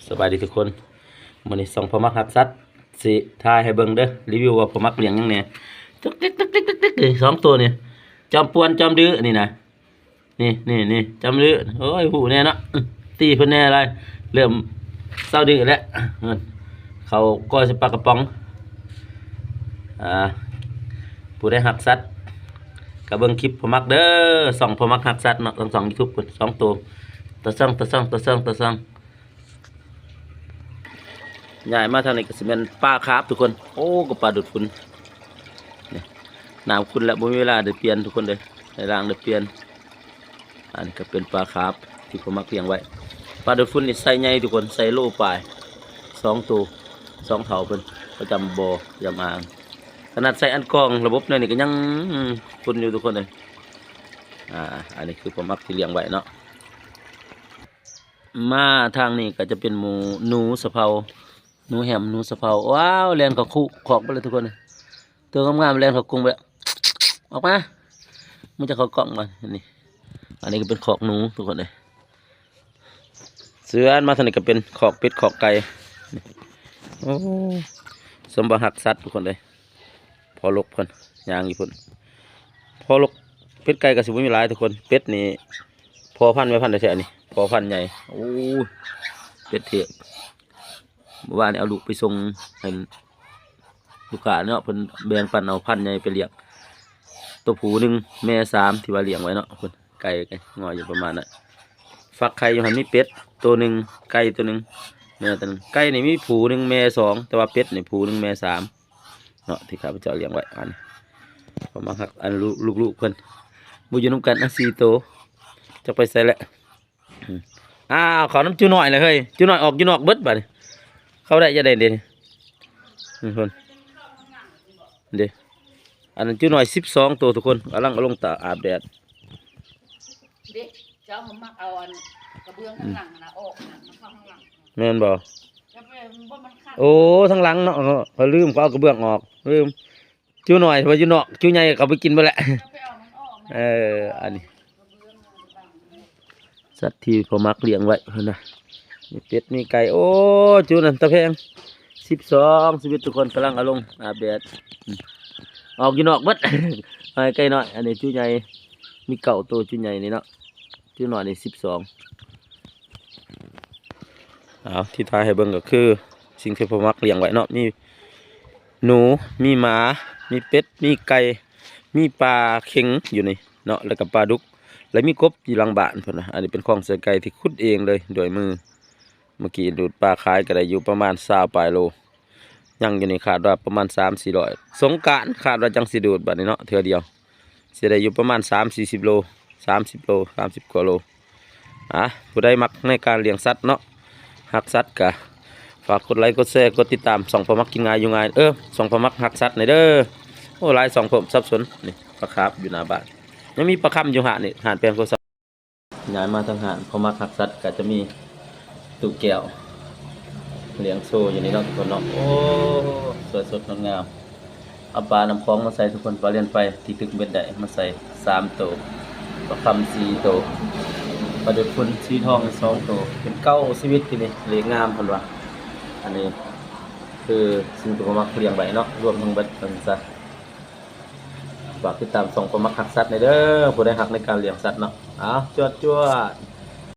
สบายดีทุกคนมันนี้ส่งพอมักหักซัดสิทายให้เบิ่งเด้อรีวิวว่าพอมักเลี้ยงยังไงตึกตึกตึกตึกตึกตึกเลยสองตัวนี่จอมป่วนจอมดื้อนี่นะนี่จอมดื้อโอ้ยหูแน่เนาะตีเพิ่นแน่อะไรเริ่มเศร้าดื้อแล้วเขาก็สิปากกระป๋องผู้ได้หักซัดกับเบิ่งคลิปพอมักเด้อส่องพอมักหักซัดเนาะทั้งสอง YouTube เพิ่นสองตัวตะซ่องใหญ่มาทางนี้ก็สิเป็นปลาคาร์ฟทุกคนโอ้ก็ปลาดุดฝุ่นน้ำคุณแล้วบ่มีเวลาได้เปลี่ยนทุกคนเลยในร่างได้เปลี่ยนอันนี้ก็เป็นปลาคาร์ฟที่ผมมักเลี้ยงไว้ปลาดุดฝุ่นนี่ใส่ใหญ่ทุกคนใส่โลปลาย2 ตัว2 เท่าเพิ่นประจำบ่อประจำอ่างขนาดใส่อันกรองระบบนั่นนี่ก็ยังฝุ่นอยู่ทุกคนเลยอันนี้คือผมมักที่เลี้ยงไว้เนาะมาทางนี้ก็จะเป็นหนูสะเพาหนูแหมหนูสะเพาว้าวแลนเขาคุขอกไปเลยทุกคนตัวงามๆแลนเขากรุงไปออกมามันจะเขากล่องมานี่อันนี้ก็เป็นขอกหนูทุกคนเลยเสือมาทางนี้ก็เป็นขอกเป็ดขอกไก่โอ้สมบัติหักสัตว์ทุกคนเลยพอลกคนยางอยู่คนพอลกเป็ดไก่ก็สิบไม่มีหลายทุกคนเป็ดนี่พอพันไม่พันได้แค่นี้พอพันใหญ่โอ้เป็ดเทียบเมื่อวานเอาลูกไปส่งให้ลูกค้าเนาะเพิ่นแบ่งปันเอาพันใหญ่ไปเลี้ยงตัวผู้หนึ่งแม่3ที่ว่าเลี้ยงไว้เนาะเพิ่นไก่งออยู่ประมาณนั้นฟักไข่อยู่หันมีเป็ดตัวหนึ่งไก่ตัวหนึ่งแม่ตัวหนึ่งไก่นี่มีผู้หนึ่งแม่2แต่ว่าเป็ดนี่ผู้หนึ่งแม่3เนาะที่ข้าพเจ้าเลี้ยงไว้อันนี้ประมาณหักอันลูกเพิ่นมูอยู่น้ำกัน4 ตัวจะไปใส่แหละขอน้ำจูหน่อยเลยเฮ้ยจูหน่อยออกจูนอกเบิดบ่ดเข้าได้จะได้เด่นคนเดี๋ยวอันนั้นจูหน่อย12 ตัวทุกคนกำลังเอาลงตาอาบแดดเด็กเจ้าผมมักเอาอันกระเบื้องข้างหลังนะออกนะมันเข้าข้างหลังแม่นบ่จะเป็นว่ามันขาดโอ้ทั้งหลังเนาะพอลืมก็เอากระเบื้องออกลืมจูหน่อยพอจูนอกจูใหญ่เขาไปกินไปแล้วอันนี้สัตว์ที่ผมมักเลี้ยงไว้นะมีเป็ดมีไก่โอ้จูนั่นตะแพง12 ชีวิตทุกคนกำลังเอาลงอาบแดดออกอยู่นอกมัด ไก่น้อยอันนี้จูใหญ่มีเก่าตัวจูใหญ่นี่เนาะจูน้อยนี่12ที่ทายให้เบิ่งก็คือสิ่งที่ผมมักเลี้ยงไว้เนาะมีหนูมีหมามีเป็ดมีไก่มีปลาเข็งอยู่นี่เนาะแล้วก็ปลาดุกแล้วมีกบอยู่หลังบ้านพุ่นนะอันนี้เป็นของเสือไก่ที่ขุดเองเลยโดยมือเมื่อกี้ดูดปลาขายก็ได้อยู่ประมาณ20 ปลายโลยังอยู่ในขาดว่าประมาณ3-400สงกรานต์ขาดว่าจังสิดูดบัดนี้เนาะเทื่อเดียวสิได้อยู่ประมาณ30-40 โล30 โล30 กว่าโลผู้ใดมักในการเลี้ยงสัตว์เนาะหักสัตว์กะฝากกดไลค์กดแชร์กดติดตามส่องพอมักกินง่ายอยู่ง่ายส่องพอมักหักสัตว์ในเด้อโอ้หลายส่องผมสับสนนี่ปลาคาร์ฟอยู่หน้าบ้านยังมีปลาค่ำอยู่หาดนี่หาดแปลงโคสัตว์ย้ายมาทางหาดพอมักหักสัตว์ก็จะมีตู้แก้วเลี้ยงโซ่อยู่ในนอกทุกคนเนาะโอ้สวยสดงดงามเอาปลาน้ำคลองมาใส่ทุกคนปลาเลี้ยนไปที่ตึกเบ็ดได้มาใส่3 ตัวปลาคำ4 ตัวปลาดุกฝุ่นสีทอง2 ตัวเป็น9 ชีวิตที่นี่เลี้ยงงามคนว่าอันนี้คือสิ่งที่ผมมักเลี้ยงไว้เนาะรวมทั้งเบ็ดทั้งสัตว์ฝากติดตามส่องผมมักหักสัตว์ในเด้อผู้ใดหักในการเลี้ยงสัตว์เนาะจวด